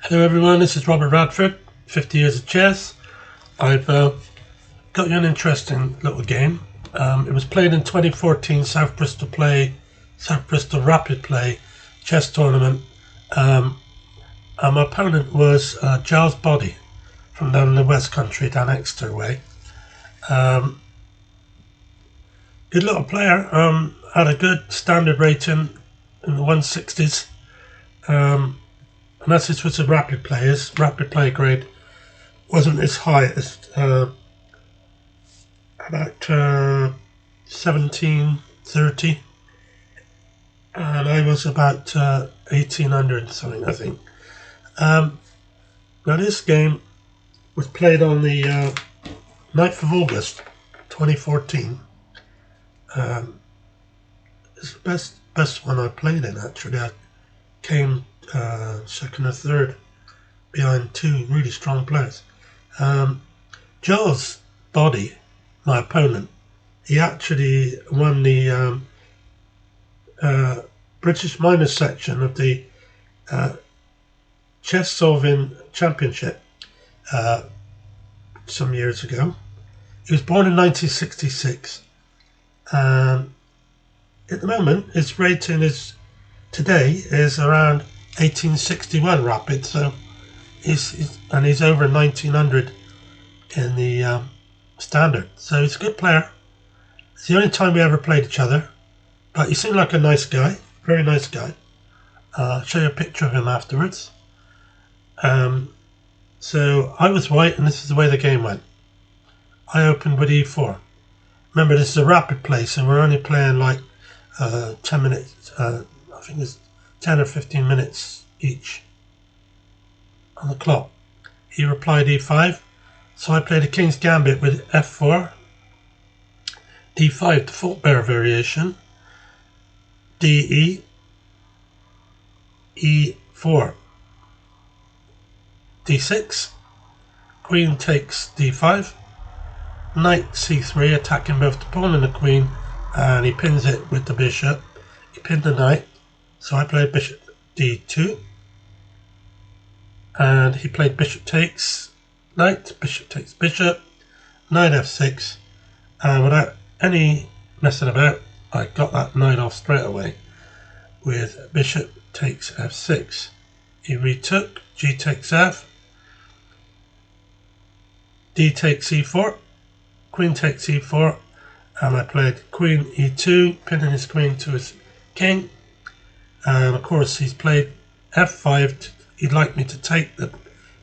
Hello everyone, this is Robert Radford, 50 years of chess. I've got you an interesting little game. It was played in 2014 South Bristol Rapid Play chess tournament. And my opponent was Giles from down in the West Country, down Exeter way. Good little player, had a good standard rating in the 160s. And as this was a rapid play, his rapid play grade wasn't as high as about 1730, and I was about 1800 something, I think. Now this game was played on the 9th of August 2014. It's the best one I played in, actually. I came second or third behind two really strong players. Giles, my opponent, he actually won the British minors section of the Chess Solving Championship some years ago. He was born in 1966. At the moment, his rating today is around 1861 rapid, so he's over 1900 in the standard. So he's a good player. It's the only time we ever played each other, but he seemed like a nice guy, very nice guy. I'll show you a picture of him afterwards. So I was white, and this is the way the game went. I opened with e4. Remember, this is a rapid play, so we're only playing like 10 minutes. I think it's 10 or 15 minutes each on the clock. He replied e5, so I played a King's Gambit with f4, d5, default bear variation, de, e4, d6, queen takes d5, knight c3, attacking both the pawn and the queen, and he pins it with the bishop. He pinned the knight, so I played bishop d2, and he played bishop takes knight, bishop takes bishop, knight f6, and without any messing about, I got that knight off straight away with bishop takes f6. He retook, g takes f, d takes e4, queen takes e4, and I played queen e2, pinning his queen to his king. And of course he's played f5. He'd like me to take the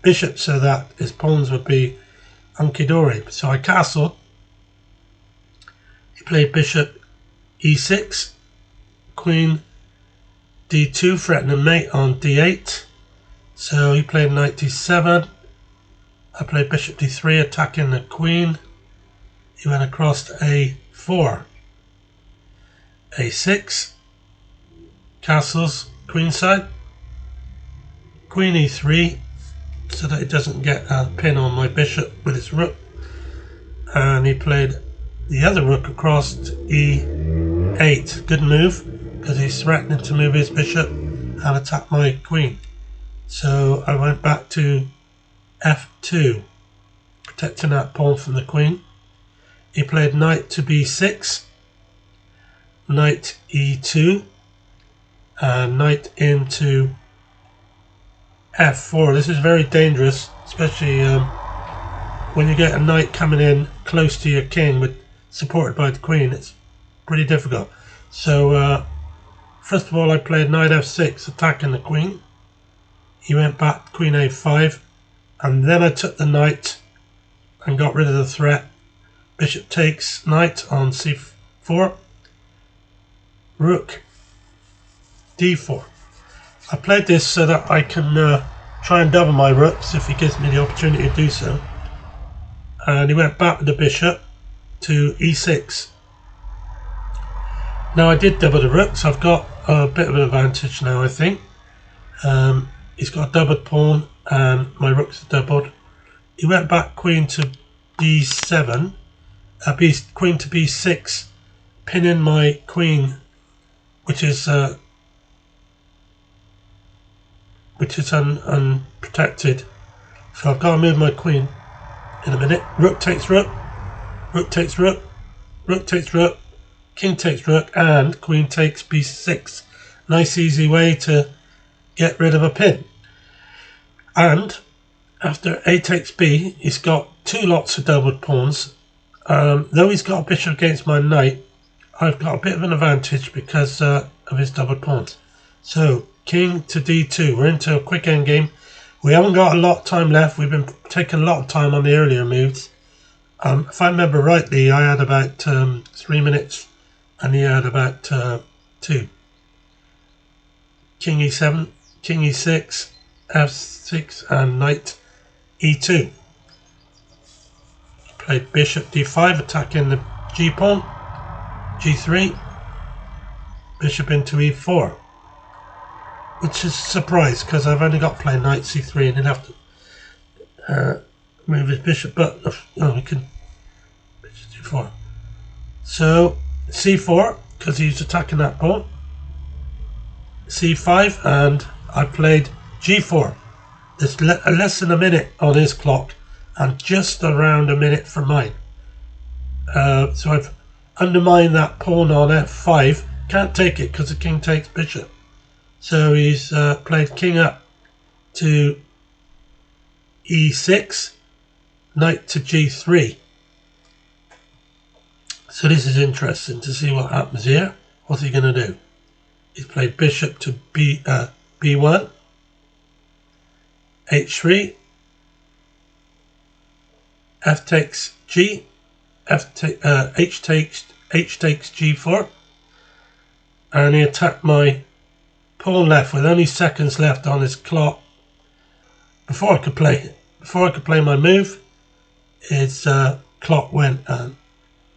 bishop so that his pawns would be hunky-dory. So I castled. He played bishop e6, queen d2, threatening mate on d8. So he played knight d7. I played bishop d3, attacking the queen. He went across to a4, a6, castles queenside, queen e3, so that it doesn't get a pin on my bishop with its rook, and he played the other rook across to e8. Good move, because he's threatening to move his bishop and attack my queen. So I went back to f2, protecting that pawn from the queen. He played knight to b6, knight e2, and knight into f4. This is very dangerous, especially when you get a knight coming in close to your king supported by the queen. It's pretty difficult. So first of all, I played knight f6, attacking the queen. He went back queen a5, and then I took the knight and got rid of the threat. Bishop takes knight on c4, rook d4. I played this so that I can try and double my rooks if he gives me the opportunity to do so. And he went back with the bishop to e6. Now I did double the rooks. I've got a bit of an advantage now, I think. He's got a doubled pawn and my rooks are doubled. He went back queen to b7, queen to b6, pinning my queen, which is which is unprotected. So I've got to move my queen in a minute. Rook takes rook, rook takes rook, rook takes rook, king takes rook, and queen takes b6. Nice easy way to get rid of a pin. And after a takes b, he's got 2 lots of doubled pawns. Though he's got a bishop against my knight, I've got a bit of an advantage because of his doubled pawns. So king to d2. We're into a quick endgame. We haven't got a lot of time left. We've been taking a lot of time on the earlier moves. If I remember rightly, I had about 3 minutes and he had about 2. King e7, king e6, f6 and knight e2. Played bishop d5, attacking the g-pawn, g3, bishop into e4. Which is a surprise because I've only got to play knight c3 and he'll have to move his bishop, but we can bishop d4. So c4 because he's attacking that pawn. c5 and I played g4. There's less than a minute on his clock and just around a minute for mine. So I've undermined that pawn on f5. Can't take it because the king takes bishop. So he's played king up to e6, knight to g3. So this is interesting to see what happens here. What's he going to do? He's played bishop to b1, h3, f takes g, h takes g4, and he attacked my pawn left with only seconds left on his clock. Before I could play my move, his clock went and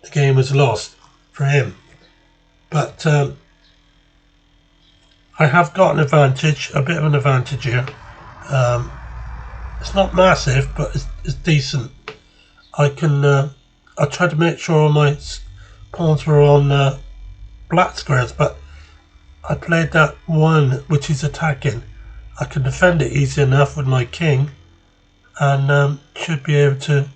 the game was lost for him. But I have got an advantage, a bit of an advantage here. It's not massive, but it's decent. I tried to make sure all my pawns were on black squares, but I played that one which is attacking. I can defend it easy enough with my king and should be able to.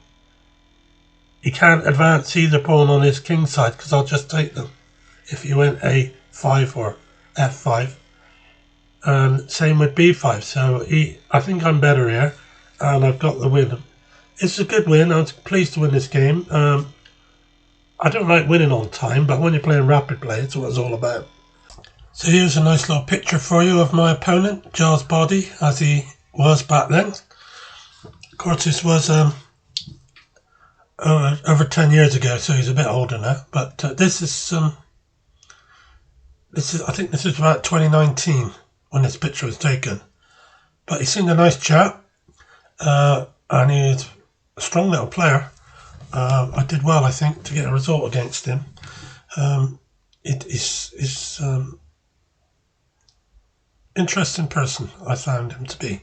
He can't advance either pawn on his king side because I'll just take them if he went a5 or f5. And same with b5. So I think I'm better here and I've got the win. It's a good win. I was pleased to win this game. I don't like winning on time, but when you're playing rapid play, it's what it's all about. So here's a nice little picture for you of my opponent, Giles Body, as he was back then. Of course, this was over 10 years ago, so he's a bit older now. But this is I think this is about 2019 when this picture was taken. But he seemed a nice chap, and he's a strong little player. I did well, I think, to get a result against him. He's interesting person, I found him to be.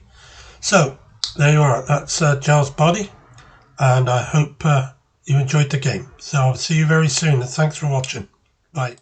So there you are. That's Giles Body, and I hope you enjoyed the game. So I'll see you very soon, and thanks for watching. Bye.